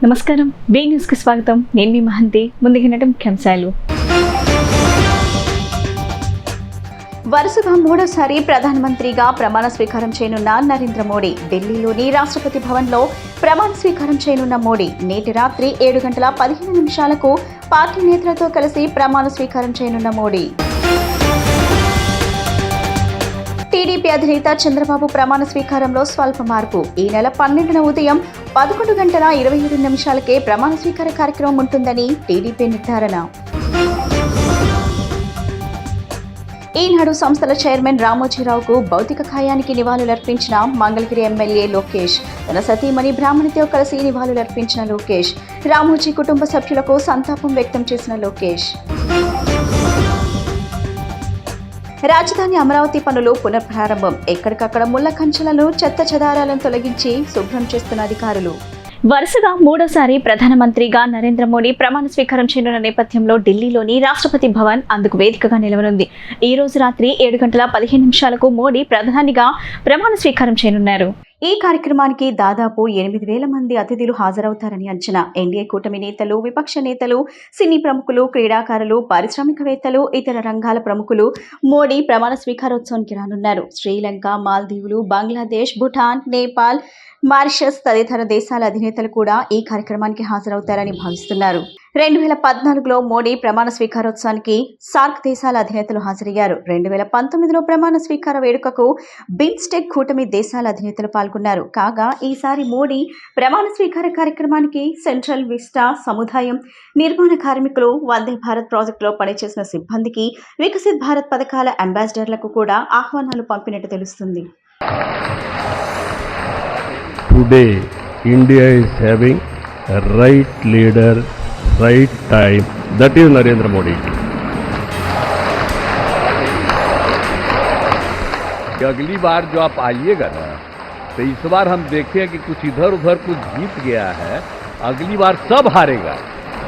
నమస్కారం, be news కి స్వాగతం. నేను మీ మహంతి. ముందుగా ముఖ్యాంశాలు. వరుసగా మూడోసారి ప్రధానమంత్రిగా ప్రమాణ స్వీకారం చేయనున్న నరేంద్ర మోడీ. ఢిల్లీలోని రాష్ట్రపతి భవన్లో ప్రమాణ స్వీకారం చేయనున్న మోడీ నేటి రాత్రి 7:15 పార్టీ నేతలతో కలిసి ప్రమాణ స్వీకారం చేయనున్న మోడీ. టీడీపీ అధినేత చంద్రబాబు ప్రమాణ స్వీకారంలో స్వల్ప మార్పు. ఈ నెల 12న ఉదయం 11:27 ప్రమాణ స్వీకార కార్యక్రమం ఉంటుందని టీడీపీ నిర్ధారణ. ఈనాడు సంస్థల చైర్మన్ రామోజీరావుకు భౌతిక కాయానికి నివాళులర్పించిన మంగళగిరి ఎమ్మెల్యే లోకేష్. తన సతీమణి బ్రాహ్మణితో కలిసి నివాళులర్పించిన లోకేష్. రామోజీ కుటుంబ సభ్యులకు సంతాపం వ్యక్తం చేసిన లోకేష్. రాజధాని అమరావతి పనులు పునఃప్రారంభం. ఎక్కడికక్కడ ముళ్ల కంచెలను, చెత్త చెదారాలను తొలగించి శుభ్రం చేస్తున్న అధికారులు. వరుసగా మూడోసారి ప్రధానమంత్రిగా నరేంద్ర మోడీ ప్రమాణ స్వీకారం చేయనున్న నేపథ్యంలో ఢిల్లీలోని రాష్ట్రపతి భవన్ అందుకు వేదికగా నిలవనుంది. ఈ రోజు రాత్రి 7:15 మోడీ ప్రధానిగా ప్రమాణ స్వీకారం చేయనున్నారు. ఈ కార్యక్రమానికి దాదాపు 8,000 మంది అతిథులు హాజరవుతారని అంచనా. ఎన్డీఏ కూటమి నేతలు, విపక్ష నేతలు, సినీ ప్రముఖులు, క్రీడాకారులు, పారిశ్రామికవేత్తలు, ఇతర రంగాల ప్రముఖులు మోడీ ప్రమాణ స్వీకారోత్సవానికి రానున్నారు. శ్రీలంక, మాల్దీవులు, బంగ్లాదేశ్, భూటాన్, నేపాల్, మారిషస్ తదితర దేశాల అధినేతలు కూడా ఈ కార్యక్రమానికి హాజరవుతారని భావిస్తున్నారు. 2014లో మోడీ ప్రమాణ స్వీకారోత్సవానికి సార్క్ దేశాల అధినేతలు హాజరయ్యారు. 2019లో ప్రమాణ స్వీకార వేడుకకు బిమ్స్టెక్ కూటమి దేశాల అధినేతలు పాల్గొన్నారు. కాగా ఈసారి మోడీ ప్రమాణ స్వీకార కార్యక్రమానికి సెంట్రల్ విస్టా సముదాయం, నిర్మాణ కార్మికులు, వందే భారత్ ప్రాజెక్టులో పనిచేసిన సిబ్బందికి, వికసిత్ భారత్ పథకాల అంబాసిడర్లకు కూడా ఆహ్వానాలు పంపినట్టు తెలుస్తుంది. Today, India is having a right leader, right time. That is Narendra Modi. अगली बार जो आप आइएगा ना, तो इस बार हम देखें कि कुछ इधर उधर कुछ जीत गया है. अगली बार सब हारेगा,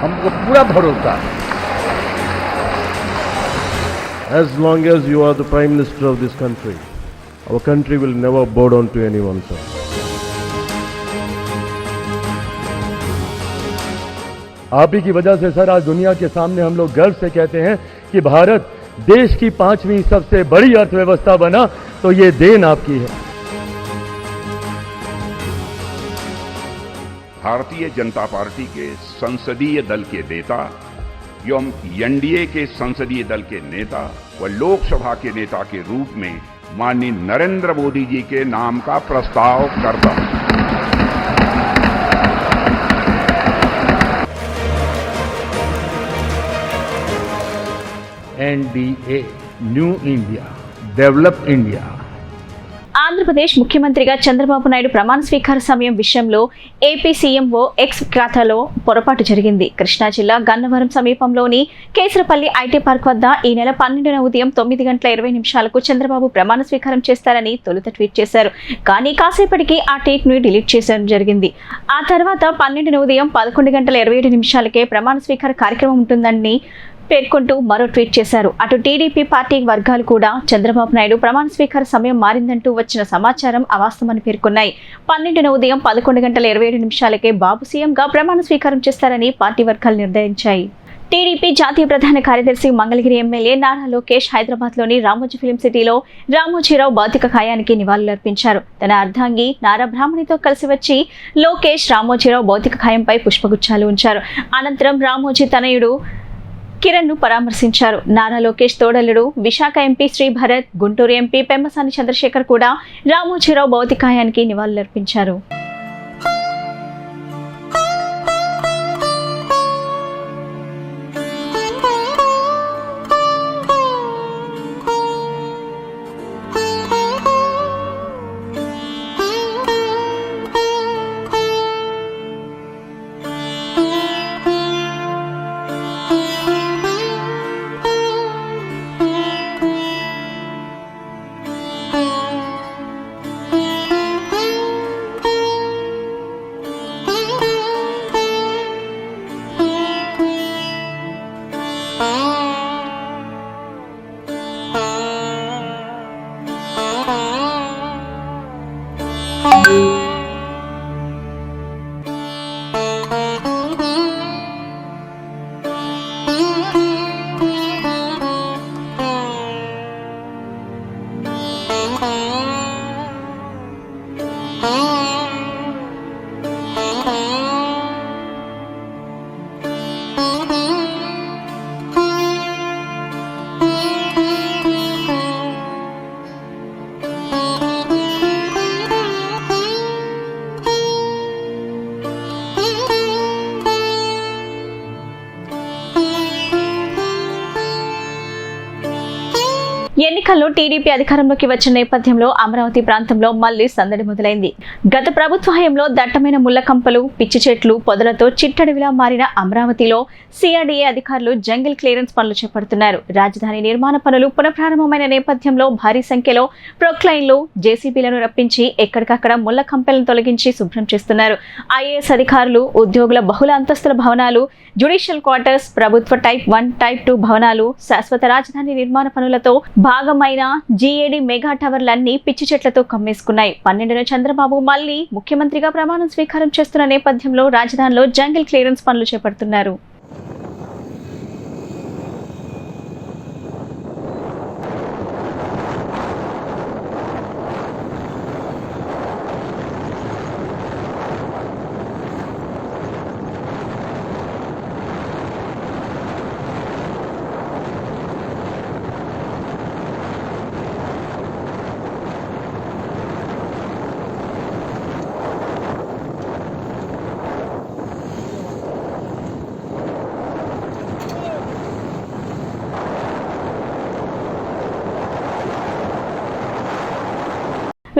हमको पूरा भरोसा है. As long as you are the Prime Minister of this country, our country will never bow down to anyone, sir. आप ही की वजह से सर आज दुनिया के सामने हम लोग गर्व से कहते हैं कि भारत देश की 5वीं सबसे बड़ी अर्थव्यवस्था बना, तो ये देन आपकी है. भारतीय जनता पार्टी के संसदीय दल के नेता एवं एनडीए के संसदीय दल के नेता व लोकसभा के नेता के रूप में माननीय नरेंद्र मोदी जी के नाम का प्रस्ताव करता हूं. NDA, new India, develop India. Andhra Pradesh ముఖ్యమంత్రిగా చంద్రబాబు నాయుడు ప్రమాణ స్వీకార సమయం విషయంలో ఏపీ సీఎంఓ ఎక్స్ ఖాతాలో పొరపాటు జరిగింది. కృష్ణా జిల్లా గన్నవరం సమీపంలోని కేసరపల్లి ఐటీ పార్క్ వద్ద ఈ నెల 12న ఉదయం 9:20 చంద్రబాబు ప్రమాణ స్వీకారం చేస్తారని తొలుత ట్వీట్ చేశారు. కానీ కాసేపటికి ఆ ట్వీట్ ను డిలీట్ చేయడం జరిగింది. ఆ తర్వాత 12న ఉదయం 11:27 ప్రమాణ స్వీకార కార్యక్రమం ఉంటుందని పేర్కొంటూ మరో ట్వీట్ చేశారు. అటు టీడీపీ పార్టీ వర్గాలు కూడా చంద్రబాబు నాయుడు ప్రమాణ స్వీకార సమయం మారిందంటూ వచ్చిన సమాచారం అవాస్తవమని పేర్కొన్నాయి. 12న ఉదయం 11:27 బాబు సీఎంగా ప్రమాణ స్వీకారం చేస్తారని పార్టీ వర్గాలు నిర్ణయించాయి. టీడీపీ జాతీయ ప్రధాన కార్యదర్శి మంగళగిరి ఎమ్మెల్యే నారా లోకేష్ హైదరాబాద్లోని రామోజీ ఫిలిం సిటీలో రామోజీరావు భౌతిక కాయానికి నివాళులర్పించారు. తన అర్ధాంగి నారా బ్రాహ్మణితో కలిసి వచ్చి లోకేష్ రామోజీరావు భౌతిక కాయంపై పుష్పగుచ్చాలు ఉంచారు. అనంతరం రామోజీ తనయుడు కిరణ్ ను పరామర్శించారు. నారా లోకేష్ తోడలుడు విశాఖ ఎంపీ శ్రీభరత్, గుంటూరు ఎంపీ పెమ్మసాని చంద్రశేఖర్ కూడా రామోజీరావు భౌతికాయానికి నివాళులర్పించారు. ఎన్నికల్లో టీడీపీ అధికారంలోకి వచ్చిన నేపథ్యంలో అమరావతి ప్రాంతంలో మళ్లీ సందడి మొదలైంది. గత ప్రభుత్వ హయాంలో దట్టమైన ముళ్ల కంపలు, పిచ్చి చెట్లు, పొదలతో చిట్టడవిలా మారిన అమరావతిలో సిఆర్డీఏ అధికారులు జంగిల్ క్లియరెన్స్ పనులు చేపడుతున్నారు. రాజధాని నిర్మాణ పనులు పునఃప్రారంభమైన నేపథ్యంలో భారీ సంఖ్యలో ప్రొక్లైన్లు, జేసీబీలను రప్పించి ఎక్కడికక్కడ ముళ్ల కంపెలను తొలగించి శుభ్రం చేస్తున్నారు. ఐఏఎస్ అధికారులు, ఉద్యోగుల బహుళ అంతస్తుల భవనాలు, జ్యుడిషియల్ క్వార్టర్స్, ప్రభుత్వ టైప్ 1, టైప్ 2 భవనాలు, శాశ్వత రాజధాని నిర్మాణ పనులతో భాగమైన జీఏడీ మెగా టవర్లన్నీ పిచ్చి చెట్లతో కమ్మేసుకున్నాయి. 12న చంద్రబాబు మళ్లీ ముఖ్యమంత్రిగా ప్రమాణం స్వీకారం చేస్తున్న నేపథ్యంలో రాజధానిలో జంగిల్ క్లియరెన్స్ పనులు చేపడుతున్నారు.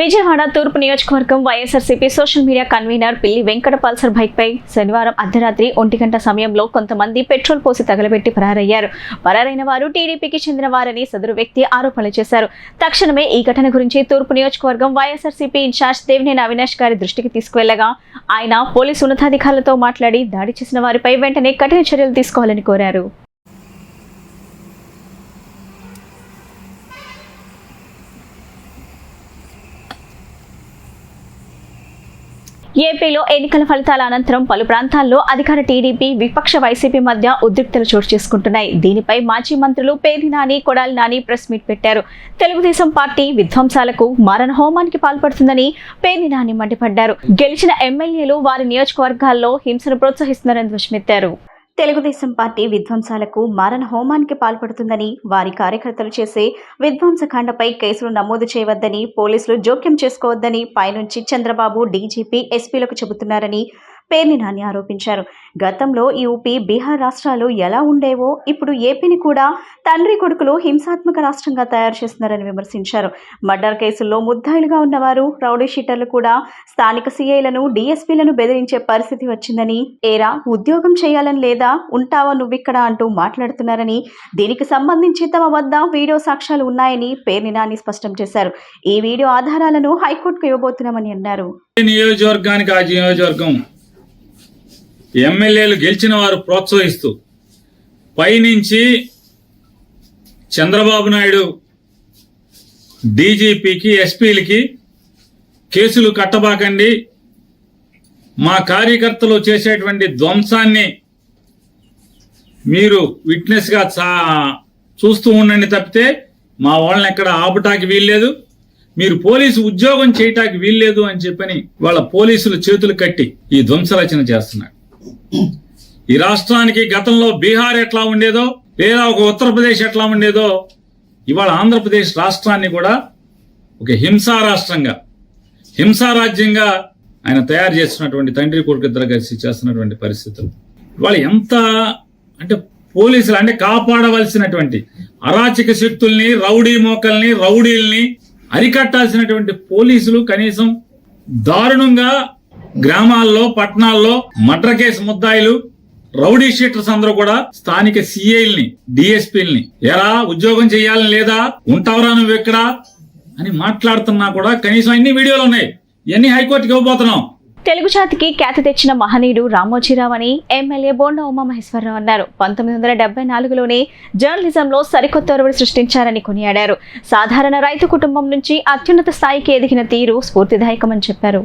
విజయవాడ తూర్పు నియోజకవర్గం వైఎస్ఆర్సీపీ సోషల్ మీడియా కన్వీనర్ పిల్లి వెంకట పల్సర్ బైక్ పై శనివారం అర్ధరాత్రి 1 గంట సమయంలో కొంతమంది పెట్రోల్ పోసి తగలబెట్టి పరారయ్యారు. పరారైన వారు టీడీపీకి చెందిన వారని సదరు వ్యక్తి ఆరోపణలు చేశారు. తక్షణమే ఈ ఘటన గురించి తూర్పు నియోజకవర్గం వైఎస్ఆర్సీపీ ఇన్ఛార్జ్ దేవినేని అవినాష్ గారి దృష్టికి తీసుకువెళ్లగా ఆయన పోలీసు ఉన్నతాధికారులతో మాట్లాడి దాడి చేసిన వారిపై వెంటనే కఠిన చర్యలు తీసుకోవాలని కోరారు. ఏపీలో ఎన్నికల ఫలితాల అనంతరం పలు ప్రాంతాల్లో అధికార టీడీపీ, విపక్ష వైసీపీ మధ్య ఉద్రిక్తలు చోటు చేసుకుంటున్నాయి. దీనిపై మాజీ మంత్రులు పేర్ని నాని, కొడాలి నాని ప్రెస్ మీట్ పెట్టారు. తెలుగుదేశం పార్టీ విధ్వంసాలకు, మారణ హోమానికి పాల్పడుతుందని పేర్ని నాని మండిపడ్డారు. గెలిచిన ఎమ్మెల్యేలు వారి నియోజకవర్గాల్లో హింసను ప్రోత్సహిస్తున్నారని ధ్వజమెత్తారు. తెలుగుదేశం పార్టీ విధ్వంసాలకు, మారణ హోమానికి పాల్పడుతుందని, వారి కార్యకర్తలు చేసే విధ్వంసకాండపై కేసులు నమోదు చేయవద్దని, పోలీసులు జోక్యం చేసుకోవద్దని పైనుంచి చంద్రబాబు, డీజీపీ, ఎస్పీలకు చెబుతున్నారని పేర్ని నాని ఆరోపించారు. గతంలో యూపీ, బీహార్ రాష్ట్రాలు ఎలా ఉండేవో ఇప్పుడు ఏపీని కూడా తండ్రి కొడుకులు హింసాత్మక రాష్ట్రంగా తయారు చేస్తున్నారని విమర్శించారు. మర్డర్ కేసుల్లో ముద్దాయిలుగా ఉన్నవారు, రౌడీ షీటర్లు కూడా స్థానిక సీఐలను, డీఎస్పీలను బెదిరించే పరిస్థితి వచ్చిందని, ఏరా ఉద్యోగం చేయాలని లేదా, ఉంటావా నువ్విక్కడ అంటూ మాట్లాడుతున్నారని, దీనికి సంబంధించి తమ వద్ద వీడియో సాక్ష్యాలు ఉన్నాయని పేర్ని నాని స్పష్టం చేశారు. ఈ వీడియో ఆధారాలను హైకోర్టుకు ఇవ్వబోతున్నామని అన్నారు. నియోజకవర్గానికి ఆ నియోజకవర్గం ఎమ్మెల్యేలు గెలిచిన వారు ప్రోత్సహిస్తూ పైనుంచి చంద్రబాబు నాయుడు డీజీపీకి, ఎస్పీలకి కేసులు కట్టబాకండి, మా కార్యకర్తలు చేసేటువంటి ధ్వంసాన్ని మీరు విట్నెస్గా చూస్తూ ఉండండి తప్పితే మా వాళ్ళని ఎక్కడ ఆపటానికి వీల్లేదు, మీరు పోలీసు ఉద్యోగం చేయటానికి వీల్లేదు అని చెప్పని వాళ్ళ పోలీసులు చేతులు కట్టి ఈ ధ్వంసరచన చేస్తున్నారు. ఈ రాష్ట్రానికి గతంలో బీహార్ ఎట్లా ఉండేదో, లేదా ఒక ఉత్తరప్రదేశ్ ఎట్లా ఉండేదో, ఇవాళ ఆంధ్రప్రదేశ్ రాష్ట్రాన్ని కూడా ఒక హింసా రాష్ట్రంగా, హింసా రాజ్యంగా ఆయన తయారు చేస్తున్నటువంటి తండ్రి కొడుకు ఇద్దరు కలిసి చేస్తున్నటువంటి పరిస్థితులు ఇవాళ ఎంత అంటే పోలీసులు అంటే కాపాడవలసినటువంటి అరాచక శక్తుల్ని, రౌడీ మోకల్ని, రౌడీల్ని అరికట్టాల్సినటువంటి పోలీసులు కనీసం దారుణంగా గ్రామాల్లో, పట్టణాల్లో మర్డర్ కేసు ముద్దాయిలు, రౌడీ షీటర్స్ అందరూ కూడా స్థానిక సిఐల్ని, డిఎస్పీల్ని ఎరా ఉద్యోగం చేయాలని లేదా, ఉంటావరా నువ్వు ఎక్కడ అని మాట్లాడుతున్నా కూడా కనీసం అన్ని వీడియోలు ఉన్నాయి. ఇవన్నీ హైకోర్టుకి ఇవ్వబోతున్నాం. తెలుగు జాతికి ఖ్యాతి తెచ్చిన మహనీయుడు రామోజీరావు అని ఎమ్మెల్యే బోండా ఉమామహేశ్వరరావు అన్నారు. 1974లోనే జర్నలిజంలో సరికొత్త ఒరవడి సృష్టించారని కొనియాడారు. సాధారణ రైతు కుటుంబం నుంచి అత్యున్నత స్థాయికి ఎదిగిన తీరు స్ఫూర్తిదాయకమని చెప్పారు.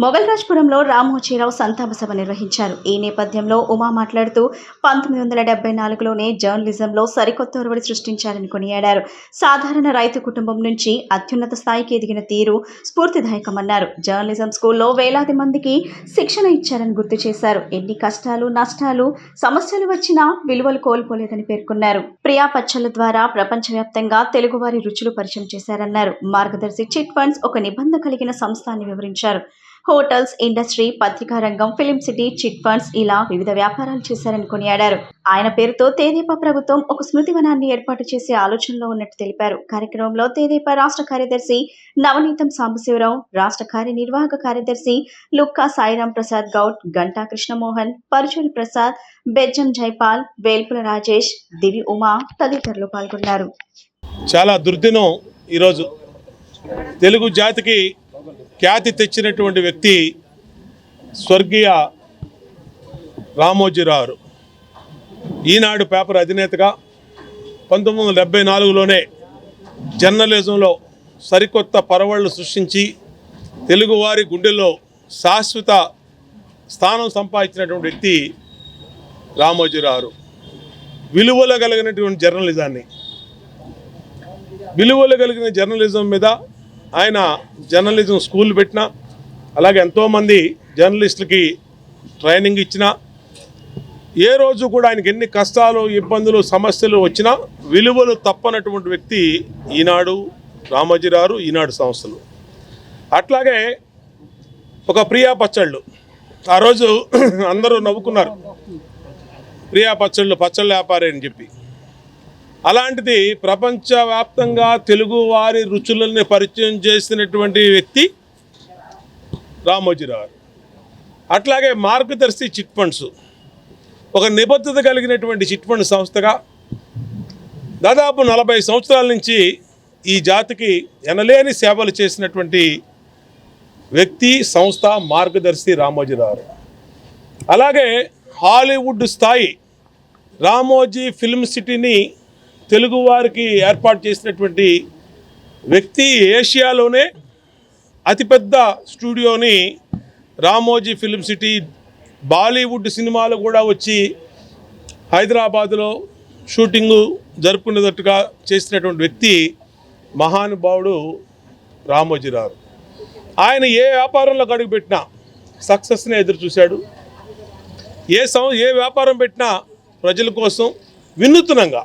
మొగల్రాజ్పురంలో రామోజీరావు సంతాప సభ నిర్వహించారు. ఈ నేపథ్యంలో ఉమా మాట్లాడుతూ 1974లోనే జర్నలిజంలో సరికొత్త ఒరవడి సృష్టించారని కొనియాడారు. సాధారణ రైతు కుటుంబం నుంచి అత్యున్నత స్థాయికి ఎదిగిన తీరు స్ఫూర్తిదాయకమన్నారు. జర్నలిజం స్కూల్లో వేలాది మందికి శిక్షణ ఇచ్చారని గుర్తు చేశారు. ఎన్ని కష్టాలు, నష్టాలు, సమస్యలు వచ్చినా విలువలు కోల్పోలేదని పేర్కొన్నారు. ప్రియా పచ్చళ్ల ద్వారా ప్రపంచవ్యాప్తంగా తెలుగువారి రుచులు పరిచయం చేశారన్నారు. మార్గదర్శి చిట్ ఫండ్స్ ఒక నిబంధన కలిగిన సంస్థ అని వివరించారు. హోటల్స్, ఇండస్ట్రీ, పత్రికా రంగం, ఫిలిం సిటీ, చిట్ ఫండ్స్ ఇలా వివిధ వ్యాపారాలు చేశారని కొనియాడారు. ఆయన పేరుతో తెదేపా ప్రభుత్వం ఒక స్మృతివనాన్ని ఏర్పాటు చేసే ఆలోచనలో ఉన్నట్టు తెలిపారు. కార్యక్రమంలో తెదేపా రాష్ట్ర కార్యదర్శి నవనీతం సాంబశివరావు, రాష్ట్ర కార్యనిర్వాహక కార్యదర్శి లుక్కా సాయిరాం ప్రసాద్ గౌడ్, గంటా కృష్ణమోహన్, పరుచూరి ప్రసాద్, బెజ్జం జైపాల్, వేల్పుల రాజేష్, దివి ఉమా తదితరులు పాల్గొన్నారు. చాలా దుర్దినం. ఈరోజు తెలుగు జాతికి ఖ్యాతి తెచ్చినటువంటి వ్యక్తి స్వర్గీయ రామోజీరావు. ఈనాడు పేపర్ అధినేతగా 1974లోనే జర్నలిజంలో సరికొత్త పరవళ్లు సృష్టించి తెలుగువారి గుండెల్లో శాశ్వత స్థానం సంపాదించినటువంటి వ్యక్తి రామోజీరావు. విలువలు కలిగినటువంటి జర్నలిజం మీద ఆయన జర్నలిజం స్కూల్ పెట్టిన, అలాగే ఎంతోమంది జర్నలిస్టులకి ట్రైనింగ్ ఇచ్చిన, ఏ రోజు కూడా ఆయనకి ఎన్ని కష్టాలు, ఇబ్బందులు, సమస్యలు వచ్చినా విలువలు తప్పనటువంటి వ్యక్తి ఈనాడు రామోజీరావు, ఈనాడు సంస్థలు. అట్లాగే ఒక ప్రియా పచ్చళ్ళు, ఆ రోజు అందరూ నవ్వుకున్నారు, ప్రియా పచ్చళ్ళ వ్యాపారి అని చెప్పి. అలాంటిది ప్రపంచవ్యాప్తంగా తెలుగువారి రుచులని పరిచయం చేసినటువంటి వ్యక్తి రామోజీరావు. అట్లాగే మార్గదర్శి చిట్ ఫండ్స్ ఒక నిబద్ధత కలిగినటువంటి చిట్ ఫండ్ సంస్థగా దాదాపు 40 సంవత్సరాల నుంచి ఈ జాతికి ఎనలేని సేవలు చేసినటువంటి వ్యక్తి, సంస్థ మార్గదర్శి రామోజీరావు. అలాగే హాలీవుడ్ స్థాయి రామోజీ ఫిల్మ్ సిటీని తెలుగువారికి ఏర్పాటు చేసినటువంటి వ్యక్తి. ఏషియాలోనే అతిపెద్ద స్టూడియోని రామోజీ ఫిల్మ్ సిటీ, బాలీవుడ్ సినిమాలు కూడా వచ్చి హైదరాబాదులో షూటింగు జరుపుకునేటట్టుగా చేసినటువంటి వ్యక్తి మహానుభావుడు రామోజీరావు. ఆయన ఏ వ్యాపారంలో అడుగుపెట్టినా సక్సెస్ని ఎదురు చూశాడు. ఏ వ్యాపారం పెట్టినా ప్రజల కోసం వినూత్నంగా,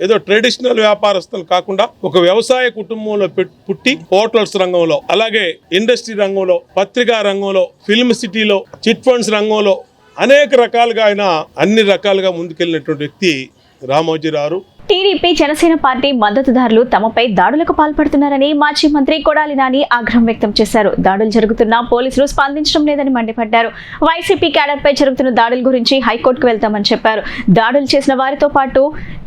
ఏదో ట్రెడిషనల్ వ్యాపారస్తులు కాకుండా ఒక వ్యవసాయ కుటుంబంలో పుట్టి హోటల్స్ రంగంలో, అలాగే ఇండస్ట్రీ రంగంలో, పత్రికా రంగంలో, ఫిల్మ్ సిటీలో, చిట్ ఫండ్స్ రంగంలో అనేక రకాలుగా ఆయన అన్ని రకాలుగా ముందుకెళ్ళినటువంటి వ్యక్తి రామోజీరావు. టీడీపీ, జనసేన పార్టీ మద్దతుదారులు తమపై దాడులకు పాల్పడుతున్నారని మాజీ మంత్రి కొడాలి నాని ఆగ్రహం వ్యక్తం చేశారు. దాడులు జరుగుతున్నా పోలీసులు స్పందించడం లేదని మండిపడ్డారు. వైసీపీ క్యాడర్పై జరుగుతున్న దాడుల గురించి హైకోర్టుకు వెళ్తామని చెప్పారు. దాడులు చేసిన వారితో పాటు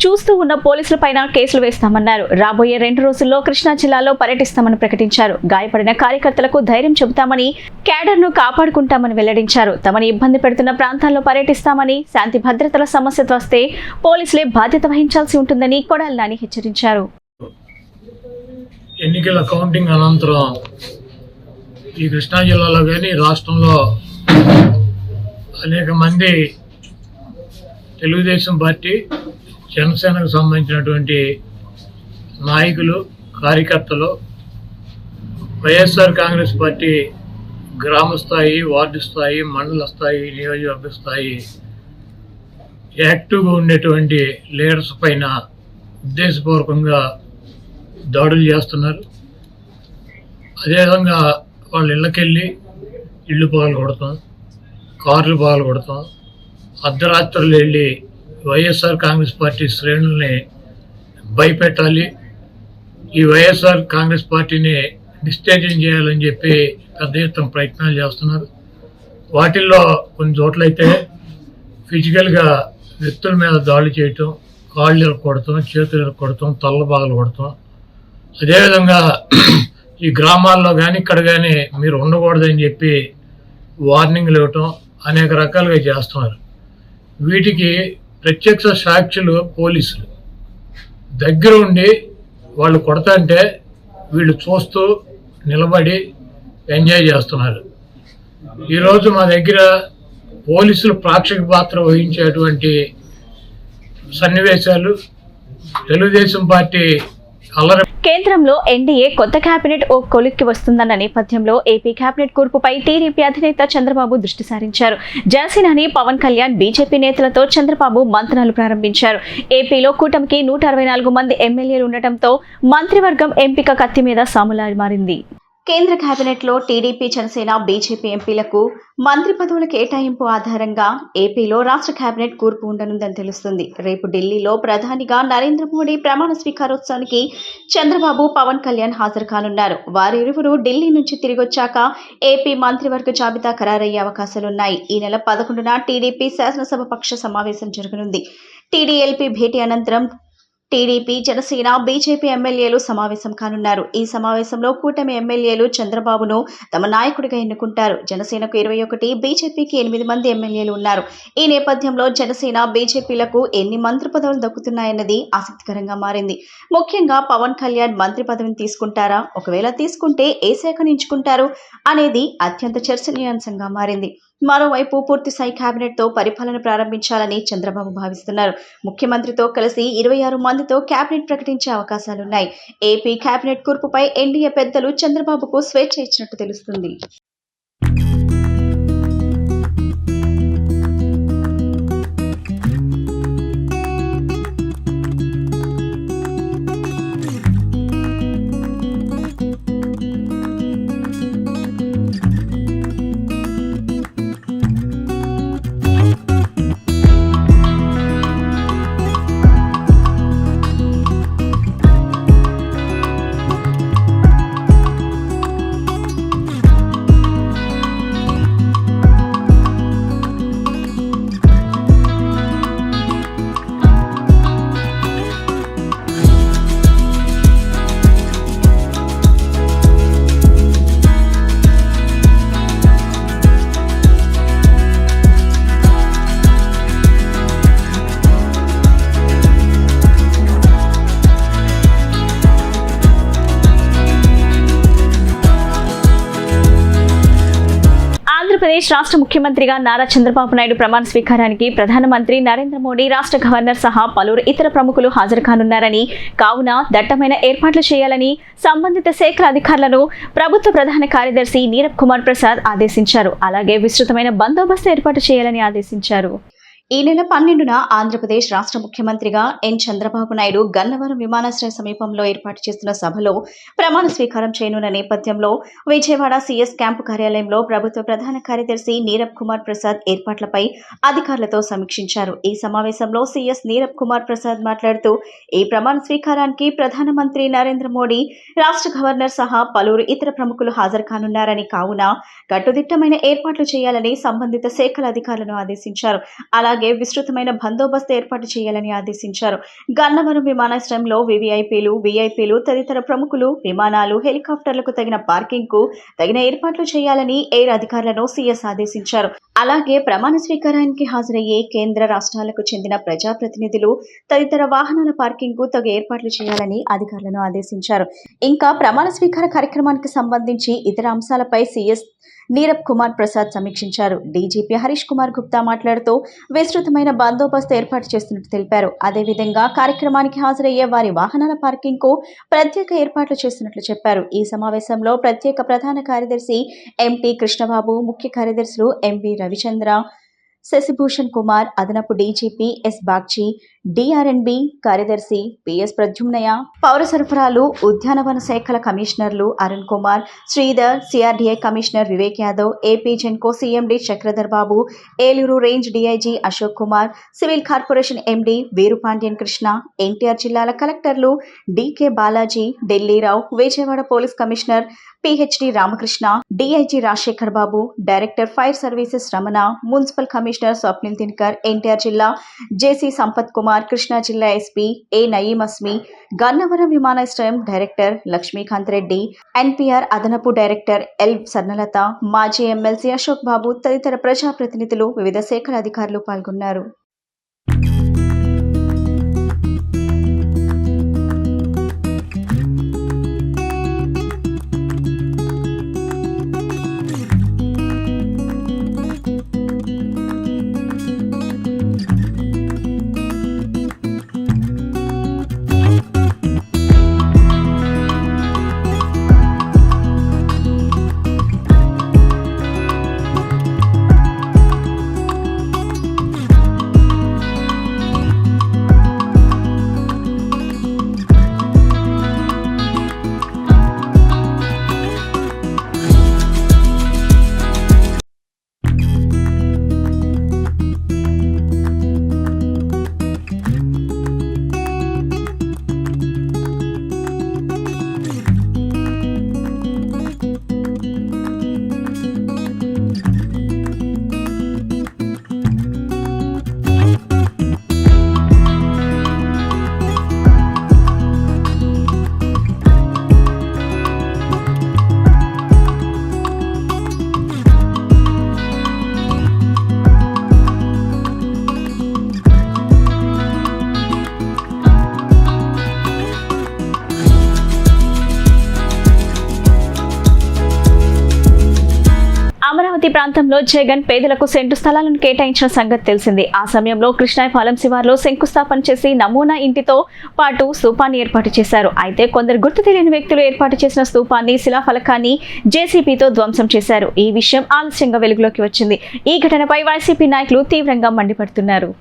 చూస్తూ ఉన్న పోలీసులపైన కేసులు వేస్తామన్నారు. రాబోయే 2 రోజుల్లో కృష్ణా జిల్లాలో పర్యటిస్తామని ప్రకటించారు. గాయపడిన కార్యకర్తలకు ధైర్యం చెబుతామని, క్యాడర్ను కాపాడుకుంటామని వెల్లడించారు. తమని ఇబ్బంది పెడుతున్న ప్రాంతాల్లో పర్యటిస్తామని, శాంతి భద్రతల సమస్య వస్తే పోలీసులే బాధ్యత వహించాల్సి ఉంటుందని కొడాలి నాని హెచ్చరించారు. ఎన్నికల కౌంటింగ్ అనంతరం ఈ కృష్ణా జిల్లాలో కానీ రాష్ట్రంలో అనేక మంది తెలుగుదేశం పార్టీ, జనసేనకు సంబంధించినటువంటి నాయకులు, కార్యకర్తలు వైఎస్ఆర్ కాంగ్రెస్ పార్టీ గ్రామ స్థాయి, వార్డు స్థాయి, మండల స్థాయి, నియోజకవర్గ స్థాయి యాక్టివ్గా ఉండేటువంటి లీడర్స్ పైన ఉద్దేశపూర్వకంగా దాడులు చేస్తున్నారు. అదేవిధంగా వాళ్ళ ఇళ్ళకెళ్ళి ఇళ్ళు పగలు కొడతాం, కార్లు పగలు కొడతాం, అర్ధరాత్రులు వెళ్ళి వైఎస్ఆర్ కాంగ్రెస్ పార్టీ శ్రేణుల్ని భయపెట్టాలి, ఈ వైఎస్ఆర్ కాంగ్రెస్ పార్టీని డిస్టేజింగ్ చేయాలని చెప్పి పెద్ద ఎత్తున ప్రయత్నాలు చేస్తున్నారు. వాటిల్లో కొన్ని చోట్లయితే ఫిజికల్గా వ్యక్తుల మీద దాడి చేయటం, కాళ్ళు ఇరక్కొడతాం, చేతులు ఇరక్కొడతాం, తల్ల బాగలు కొడతాం. అదేవిధంగా ఈ గ్రామాల్లో కానీ ఇక్కడ కానీ మీరు ఉండకూడదని చెప్పి వార్నింగ్లు ఇవ్వటం అనేక రకాలుగా చేస్తున్నారు. వీటికి ప్రత్యక్ష సాక్షులు పోలీసులు దగ్గర ఉండి వాళ్ళు కొడతంటే వీళ్ళు చూస్తూ నిలబడి ఎంజాయ్ చేస్తున్నారు. ఈరోజు మా దగ్గర పోలీసులు ప్రేక్షక పాత్ర వహించేటువంటి సన్నివేశాలు, తెలుగుదేశం పార్టీ అల్లరి. కేంద్రంలో ఎన్డీఏ కొత్త కేబినెట్ ఓ కొలిక్కి వస్తుందన్న నేపథ్యంలో ఏపీ కేబినెట్ కూర్పుపై టీడీపీ అధినేత చంద్రబాబు దృష్టి సారించారు. జనసేనాని పవన్ కళ్యాణ్, బీజేపీ నేతలతో చంద్రబాబు మంతనాలు ప్రారంభించారు. ఏపీలో కూటమికి 164 మంది ఎమ్మెల్యేలు ఉండటంతో మంత్రివర్గం ఎంపిక కత్తి మీద సాములా మారింది. కేంద్ర కేబినెట్లో టీడీపీ, జనసేన, బీజేపీ ఎంపీలకు మంత్రి పదవుల కేటాయింపు ఆధారంగా ఏపీలో రాష్ట్ర కేబినెట్ కూర్పు ఉండనుందని తెలుస్తుంది. రేపు ఢిల్లీలో ప్రధానిగా నరేంద్ర మోడీ ప్రమాణ స్వీకారోత్సవానికి చంద్రబాబు, పవన్ కళ్యాణ్ హాజరు కానున్నారు. వారిరువురు ఢిల్లీ నుంచి తిరిగొచ్చాక ఏపీ మంత్రివర్గ జాబితా ఖరారయ్యే అవకాశాలున్నాయి. ఈ నెల 11న టీడీపీ శాసనసభ పక్ష సమావేశం జరగనుంది. టీడీఎల్పీ భేటీ అనంతరం టీడీపీ, జనసేన, బీజేపీ ఎమ్మెల్యేలు సమావేశం కానున్నారు. ఈ సమావేశంలో కూటమి ఎమ్మెల్యేలు చంద్రబాబును తమ నాయకుడిగా ఎన్నుకుంటారు. జనసేనకు 21, బీజేపీకి 8 మంది ఎమ్మెల్యేలు ఉన్నారు. ఈ నేపథ్యంలో జనసేన, బీజేపీలకు ఎన్ని మంత్రి పదవులు దక్కుతున్నాయన్నది ఆసక్తికరంగా మారింది. ముఖ్యంగా పవన్ కళ్యాణ్ మంత్రి పదవిని తీసుకుంటారా, ఒకవేళ తీసుకుంటే ఏ శాఖను ఎంచుకుంటారు అనేది అత్యంత చర్చనీయాంశంగా మారింది. మరోవైపు పూర్తిస్థాయి కేబినెట్తో పరిపాలన ప్రారంభించాలని చంద్రబాబు భావిస్తున్నారు. ముఖ్యమంత్రితో కలిసి 26 మందితో కేబినెట్ ప్రకటించే అవకాశాలున్నాయి. ఏపీ కేబినెట్ కూర్పుపై ఎన్డీఏ పెద్దలు చంద్రబాబుకు స్వేచ్ఛ ఇచ్చినట్టు తెలుస్తుంది. ఆంధ్రప్రదేశ్ రాష్ట్ర ముఖ్యమంత్రిగా నారా చంద్రబాబు నాయుడు ప్రమాణ స్వీకారానికి ప్రధానమంత్రి నరేంద్ర మోడీ, రాష్ట్ర గవర్నర్ సహా పలువురు ఇతర ప్రముఖులు హాజరు కానున్నారని, కావున దట్టమైన ఏర్పాట్లు చేయాలని సంబంధిత శాఖల అధికారులను ప్రభుత్వ ప్రధాన కార్యదర్శి నీరబ్ కుమార్ ప్రసాద్ ఆదేశించారు. అలాగే విస్తృతమైన బందోబస్తు ఏర్పాటు చేయాలని ఆదేశించారు. ఈ నెల 12న ఆంధ్రప్రదేశ్ రాష్ట్ర ముఖ్యమంత్రిగా ఎన్ చంద్రబాబు నాయుడు గన్నవరం విమానాశ్రయ సమీపంలో ఏర్పాటు చేస్తున్న సభలో ప్రమాణ స్వీకారం చేయనున్న నేపథ్యంలో విజయవాడ సీఎస్ క్యాంపు కార్యాలయంలో ప్రభుత్వ ప్రధాన కార్యదర్శి నీరబ్ కుమార్ ప్రసాద్ ఏర్పాట్లపై అధికారులతో సమీక్షించారు. ఈ సమావేశంలో సీఎస్ నీరబ్ కుమార్ ప్రసాద్ మాట్లాడుతూ, ఈ ప్రమాణ స్వీకారానికి ప్రధానమంత్రి నరేంద్ర మోడీ, రాష్ట్ర గవర్నర్ సహా పలువురు ఇతర ప్రముఖులు హాజరు కానున్నారని, కావున కట్టుదిట్టమైన ఏర్పాట్లు చేయాలని సంబంధిత శాఖల అధికారులను ఆదేశించారు. అలాగే విస్తృతమైన బందోబస్తు ఏర్పాటు చేయాలని ఆదేశించారు. గన్నవరం విమానాశ్రయంలో వీఐపీలు తదితర ప్రముఖులు, విమానాలు, హెలికాప్టర్లకు తగిన పార్కింగ్ కు తగిన ఏర్పాట్లు చేయాలని ఎయిర్ అధికారులను సీఎస్ ఆదేశించారు. అలాగే ప్రమాణ స్వీకారానికి హాజరయ్యే కేంద్ర, రాష్ట్రాలకు చెందిన ప్రజాప్రతినిధులు తదితర వాహనాల పార్కింగ్ కు తగు ఏర్పాట్లు చేయాలని అధికారులను ఆదేశించారు. ఇంకా ప్రమాణ స్వీకార కార్యక్రమానికి సంబంధించి ఇతర అంశాలపై సీఎస్ నీరబ్ కుమార్ ప్రసాద్ సమీక్షించారు. డీజీపీ హరీష్ కుమార్ గుప్తా మాట్లాడుతూ విస్తృతమైన బందోబస్తు ఏర్పాటు చేస్తున్నట్టు తెలిపారు. అదేవిధంగా కార్యక్రమానికి హాజరయ్యే వారి వాహనాల పార్కింగ్ కు ప్రత్యేక ఏర్పాట్లు చేస్తున్నట్లు చెప్పారు. ఈ సమావేశంలో ప్రత్యేక ప్రధాన కార్యదర్శి ఎంటీ కృష్ణబాబు, ముఖ్య కార్యదర్శులు ఎంవి రవిచంద్ర, శశిభూషణ్ కుమార్, అదనపు డీజీపీ ఎస్ బాగ్చి, డిఆర్ఎన్బి కార్యదర్శి పిఎస్ ప్రద్యుమ్నయ్య, పౌర సరఫరాలు, ఉద్యానవన శాఖల కమిషనర్లు Arun Kumar, Sridhar, CRDI commissioner Vivek Yadav, AP Genco CMD Chakradhar Babu, Eluru range DIG Ashok Kumar, civil corporation MD Veerapandian Krishna, NTR జిల్లాల కలెక్టర్లు DK Balaji, Dilli Rao, Vijayawada police commissioner PHD Ramakrishna, DIG Rajasekhar Babu, director fire services Ramana, municipal commissioner Swapnil Dinakar, NTR జిల్లా జేసీ సంపత్ కుమార్, కృష్ణా జిల్లా ఎస్పీ ఏ నయీం అస్మి, గన్నవరం విమానాశ్రయం డైరెక్టర్ లక్ష్మీకాంత్ రెడ్డి, ఎన్పీఆర్ అదనపు డైరెక్టర్ ఎల్ సర్ణలత, మాజీ ఎమ్మెల్సీ అశోక్ బాబు తదితర ప్రజాప్రతినిధులు, వివిధ శాఖల అధికారులు పాల్గొన్నారు. అమరావతి ప్రాంతంలో జగన్ పేదలకు సెంటు స్థలాలను కేటాయించిన సంగతి తెలిసింది. ఆ సమయంలో కృష్ణాయపాలెం శివార్లో శంకుస్థాపన చేసి నమూనా ఇంటితో పాటు స్తూపాన్ని ఏర్పాటు చేశారు. అయితే కొందరు గుర్తు తెలియని వ్యక్తులు ఏర్పాటు చేసిన స్తూపాన్ని, శిలాఫలకాన్ని జేసీబీతో ధ్వంసం చేశారు. ఈ విషయం ఆలస్యంగా వెలుగులోకి వచ్చింది. ఈ ఘటనపై వైసీపీ నాయకులు తీవ్రంగా మండిపడుతున్నారు.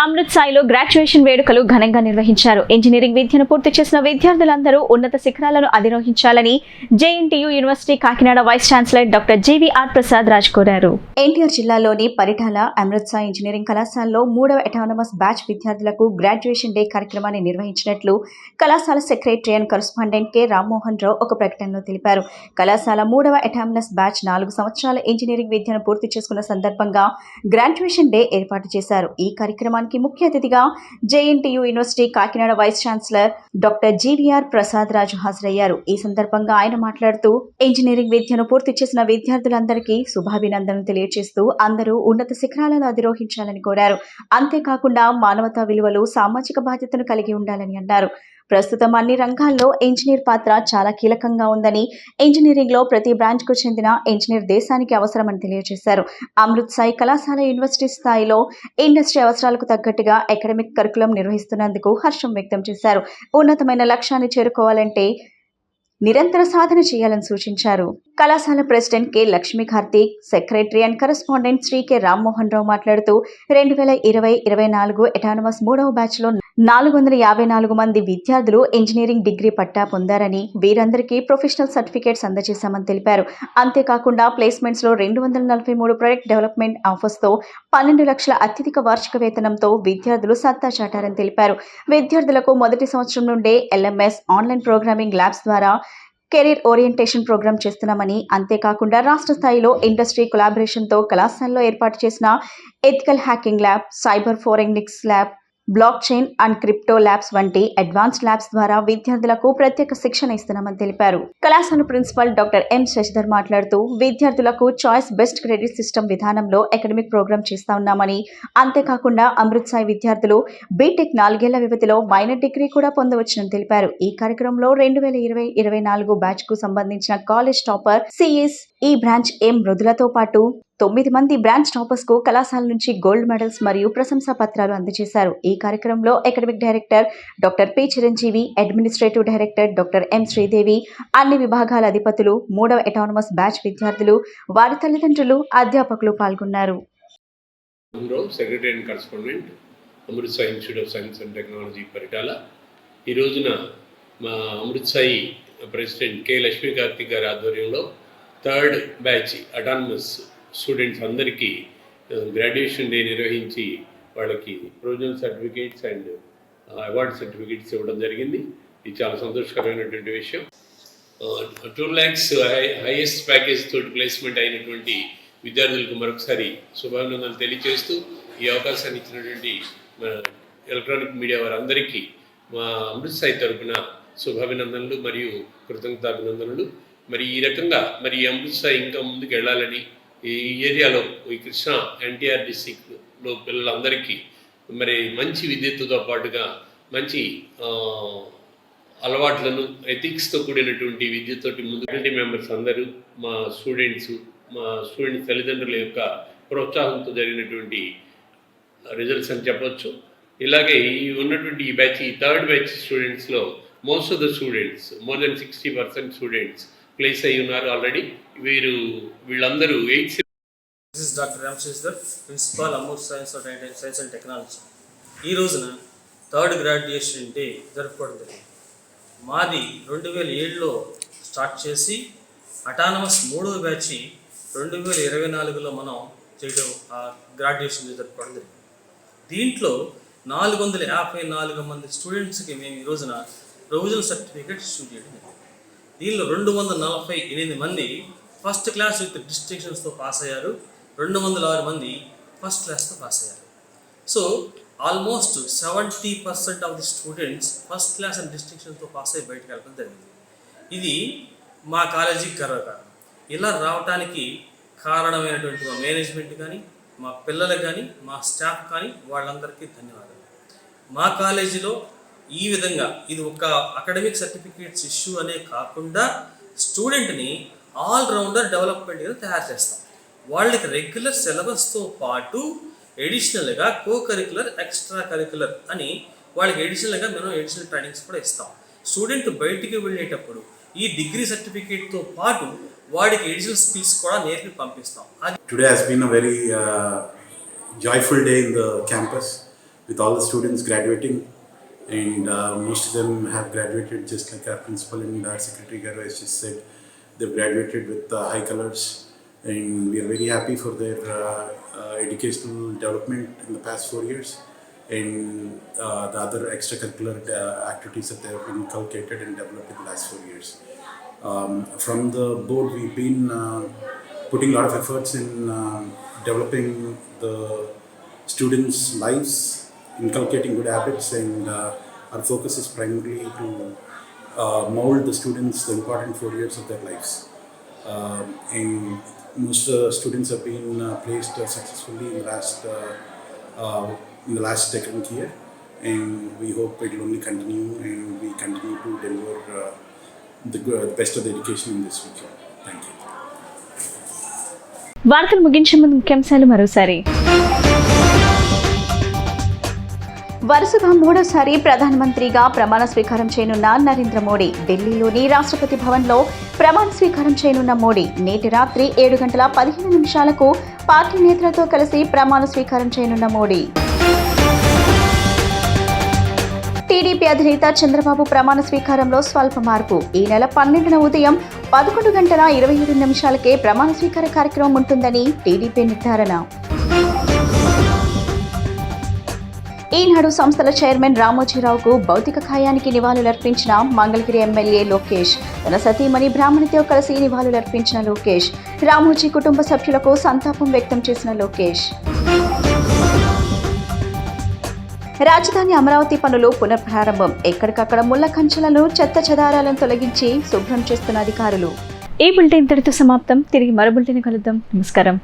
అమృత్సర్లో గ్రాడ్యుయేషన్ వేడుకలు ఘనంగా నిర్వహించారు. ఇంజనీరింగ్ విద్యను పూర్తి చేసిన విద్యార్థులందరూ ఉన్నత శిఖరాలను అధిరోహించాలని JNTU university Kakinada vice chancellor doctor GVR Prasad Raj కోరారు. ఎన్టీఆర్ జిల్లాలోని పరిటాల అమృత్సర్ ఇంజనీరింగ్ కళాశాలలో 3వ అటానమస్ బ్యాచ్ విద్యార్థులకు గ్రాడ్యుయేషన్ డే కార్యక్రమాన్ని నిర్వహించినట్లు కళాశాల secretary and correspondent K Rammohan Rao ఒక ప్రకటనలో తెలిపారు. కళాశాల 3వ అటానమస్ బ్యాచ్ 4 సంవత్సరాల ఇంజనీరింగ్ విద్యను పూర్తి చేసుకున్న సందర్భంగా గ్రాడ్యుయేషన్ డే ఏర్పాటు చేశారు. ఈ కార్యక్రమానికి ముఖ్య అతిథిగా JNTU university Kakinada vice chancellor doctor GVR Prasad Raju హాజరయ్యారు. ఈ సందర్భంగా ఆయన మాట్లాడుతూ ఇంజనీరింగ్ విద్యను పూర్తి చేసిన విద్యార్థులందరికీ శుభాభినందనలు తెలియజేస్తూ అందరూ ఉన్నత శిఖరాలను అధిరోహించాలని కోరారు. అంతేకాకుండా మానవతా విలువలు, సామాజిక బాధ్యతను కలిగి ఉండాలని అన్నారు. ప్రస్తుతం అన్ని రంగాల్లో ఇంజనీర్ పాత్ర చాలా కీలకంగా ఉందని, ఇంజనీరింగ్ లో ప్రతి బ్రాంచ్ కు చెందిన ఇంజనీర్ దేశానికి అవసరమని తెలియజేశారు. అమృత్సర్ కళాశాల యూనివర్సిటీ స్థాయిలో ఇండస్ట్రీ అవసరాలకు తగ్గట్టుగా అకాడమిక్ కరికులం నిర్వహిస్తున్నందుకు హర్షం వ్యక్తం చేశారు. ఉన్నతమైన లక్ష్యాన్ని చేరుకోవాలంటే నిరంతర సాధన చేయాలని సూచించారు. కళాశాల president K Lakshmi Karthik, secretary and correspondent Shri K Rammohan Rao మాట్లాడుతూ 2020-24 అటానమస్ 3వ బ్యాచ్ లో 454 మంది విద్యార్థులు ఇంజనీరింగ్ డిగ్రీ పట్టా పొందారని, వీరందరికీ ప్రొఫెషనల్ సర్టిఫికేట్స్ అందజేశామని తెలిపారు. అంతేకాకుండా ప్లేస్మెంట్స్ లో 243 ప్రాజెక్ట్ డెవలప్మెంట్ ఆఫర్స్ తో 12 లక్షల అత్యధిక వార్షిక వేతనంతో విద్యార్థులు సత్తా చాటారని తెలిపారు. విద్యార్థులకు మొదటి సంవత్సరం నుండే LMS ఆన్లైన్ ప్రోగ్రామింగ్ ల్యాబ్స్ ద్వారా కెరీర్ ఓరియంటేషన్ ప్రోగ్రామ్ చేస్తున్నామని, అంతేకాకుండా రాష్ట్ర స్థాయిలో ఇండస్ట్రీ కొలాబరేషన్తో కళాశాలలో ఏర్పాటు చేసిన ethical hacking lab, cyber forensics lab, block chain and crypto labs వంటి అడ్వాన్స్డ్ ల్యాబ్స్ ద్వారా విద్యార్థులకు ప్రత్యేక శిక్షణ ఇస్తున్నామని తెలిపారు. కళాశాల ప్రిన్సిపల్ డాక్టర్ ఎం శశిధర్ మాట్లాడుతూ విద్యార్థులకు చాయిస్ బెస్ట్ క్రెడిట్ సిస్టమ్ విధానంలో అకాడమిక్ ప్రోగ్రామ్ చేస్తా ఉన్నామని, అంతేకాకుండా అమృత్సర్ విద్యార్థులు బీటెక్ 4 ఏళ్ల వ్యవధిలో మైనర్ డిగ్రీ కూడా పొందవచ్చునని తెలిపారు. ఈ కార్యక్రమంలో 2020-24 బ్యాచ్ కు సంబంధించిన కాలేజ్ టాపర్ సిఎస్ ఈ బ్రాంచ్ ఎం మృదులతో పాటు 9 మంది బ్రాంచ్ టాపర్స్ కు కళాశాల నుంచి గోల్డ్ మెడల్స్ మరియు ప్రశంసా పత్రాలు అందజేశారు. ఈ కార్యక్రమంలో academic director doctor P Chiranjeevi, administrative director doctor M Sridevi, అన్ని విభాగాల అధిపతులు, 3వ అటానమస్ బ్యాచ్ విద్యార్థులు, వారి తల్లిదండ్రులు, అధ్యాపకులు పాల్గొన్నారు. Secretary and correspondent Amritsar institute of science and technology Paritala. ఈ రోజున మా అమృత్సర్ ప్రెసిడెంట్ కె లక్ష్మీ కార్తీక్ గారి ఆధ్వర్యంలో 3rd బ్యాచ్ అటానమస్ స్టూడెంట్స్ అందరికీ గ్రాడ్యుయేషన్ డే నిర్వహించి వాళ్ళకి provisional certificates and award certificates ఇవ్వడం జరిగింది. ఇది చాలా సంతోషకరమైనటువంటి విషయం. 2 lakhs హైయెస్ట్ ప్యాకేజ్ తోటి ప్లేస్మెంట్ అయినటువంటి విద్యార్థులకు మరొకసారి శుభాభినందనలు తెలియజేస్తూ ఈ అవకాశాన్ని ఇచ్చినటువంటి ఎలక్ట్రానిక్ మీడియా వారందరికీ మా అమృత్సర్ తరపున శుభాభినందనలు మరియు కృతజ్ఞతాభినందనలు. మరి ఈ రకంగా మరి అమృత్సర్ ఇంకా ముందుకు వెళ్ళాలని, ఈ ఏరియాలో ఈ కృష్ణా ఎన్టీఆర్ డిస్టిక్లో పిల్లలందరికీ మరి మంచి విద్యతో పాటుగా మంచి అలవాట్లను, ఎథిక్స్తో కూడినటువంటి విద్యతోటి ముందు మెంబర్స్ అందరూ మా స్టూడెంట్స్ తల్లిదండ్రుల యొక్క ప్రోత్సాహంతో జరిగినటువంటి రిజల్ట్స్ అని చెప్పొచ్చు. ఇలాగే ఈ ఉన్నటువంటి ఈ బ్యాచ్, ఈ 3rd బ్యాచ్ స్టూడెంట్స్లో most of the students, more than 60% students place అయ్యి ఉన్నారు ఆల్రెడీ. వీళ్ళందరూ 8. This is Dr. M. Shishidhar, Principal, Amur Science and Technology. ఈ రోజున 3rd గ్రాడ్యుయేషన్ డే జరుపుకోవడం జరిగింది. మాది 2007లో స్టార్ట్ చేసి అటానమస్ 3వ బ్యాచ్ 2024లో మనం చేయడం, ఆ గ్రాడ్యుయేషన్ డే జరుపుకోవడం జరిగింది. దీంట్లో 454 మంది స్టూడెంట్స్కి మేము ఈ రోజున ప్రొవిజనల్ సర్టిఫికేట్ ఇష్యూ చేయడం జరిగింది. దీనిలో 248 మంది ఫస్ట్ క్లాస్ విత్ డిస్టింక్షన్స్తో పాస్ అయ్యారు. 206 మంది ఫస్ట్ క్లాస్తో పాస్ అయ్యారు. So almost 70% of the students first class and డిస్టింక్షన్తో పాస్ అయ్యి బయటకు వెళ్ళడం జరిగింది. ఇది మా కాలేజీకి గర్వకారణం. ఇలా రావడానికి కారణమైనటువంటి మా మేనేజ్మెంట్ కానీ, మా పిల్లలకు కానీ, మా స్టాఫ్ కానీ వాళ్ళందరికీ ధన్యవాదాలు. మా కాలేజీలో ఈ విధంగా ఇది ఒక అకాడమిక్ సర్టిఫికేట్స్ ఇష్యూ అనే కాకుండా స్టూడెంట్ని ఆల్రౌండర్ డెవలప్మెంట్గా తయారు చేస్తాం. వాళ్ళకి రెగ్యులర్ సిలబస్తో పాటు ఎడిషనల్గా కో కరికులర్, ఎక్స్ట్రా కరికులర్ అని వాళ్ళకి ఎడిషనల్గా మేము ఎడిషనల్ ట్రైనింగ్స్ కూడా ఇస్తాం. స్టూడెంట్ బయటికి వెళ్ళేటప్పుడు ఈ డిగ్రీ సర్టిఫికేట్తో పాటు వాడికి ఎడిషనల్ స్కిల్స్ కూడా నేర్పి పంపిస్తాం. Today has been a very joyful day in the campus with all the students graduating, and most of them have graduated just like our principal and our secretary Garu has just said. They've graduated with high colors, and we are very happy for their educational development in the past 4 years, and the other extracurricular activities that they have inculcated and developed in the last 4 years. From the board, we've been putting a lot of efforts in developing the students' lives, inculcating good habits, and our focus is primarily to mold the students the important 4 years of their lives. And most students have been placed successfully in the last academic year, and we hope it will only continue, and we continue to deliver the best of the education in this future. Thank you. వార్తలు ముగించే ముందు ముఖ్యాంశాలు మరోసారి. వరుసగా మూడోసారి ప్రధానమంత్రిగా ప్రమాణ స్వీకారం చేయనున్న నరేంద్ర మోడీ. ఢిల్లీలోని రాష్ట్రపతి భవన్లో ప్రమాణ స్వీకారం చేయనున్న మోడీ నేటి రాత్రి 7:15 పార్టీ నేతలతో కలిసి ప్రమాణ స్వీకారం చేయనున్న మోడీ. టీడీపీ అధినేత చంద్రబాబు ప్రమాణ స్వీకారంలో స్వల్ప మార్పు. ఈ నెల 12న ఉదయం 11:27 ప్రమాణ స్వీకార కార్యక్రమం ఉంటుందని టీడీపీ నిర్ధారణ. ఈనాడు సంస్థల చైర్మన్ రామోజీరావుకు భౌతిక కాయానికి నివాళులర్పించిన మంగళగిరి ఎమ్మెల్యే లోకేష్. తన సతీమణి బ్రాహ్మణితో కలిసి నివాళులర్పించిన లోకేష్. రామోజీ కుటుంబ సభ్యులకు సంతాపం వ్యక్తం చేసిన లోకేష్. రాజధాని అమరావతి పనులు పునఃప్రారంభం. ఎక్కడికక్కడ ముళ్ల కంచెలను, చెత్త చెదారాలను తొలగించి శుభ్రం చేస్తున్న అధికారులు. ఈ బులెటిన్ ఇంతటితో సమాప్తం. తిరిగి మరో బులెటిన్ కలుద్దాం. నమస్కారం.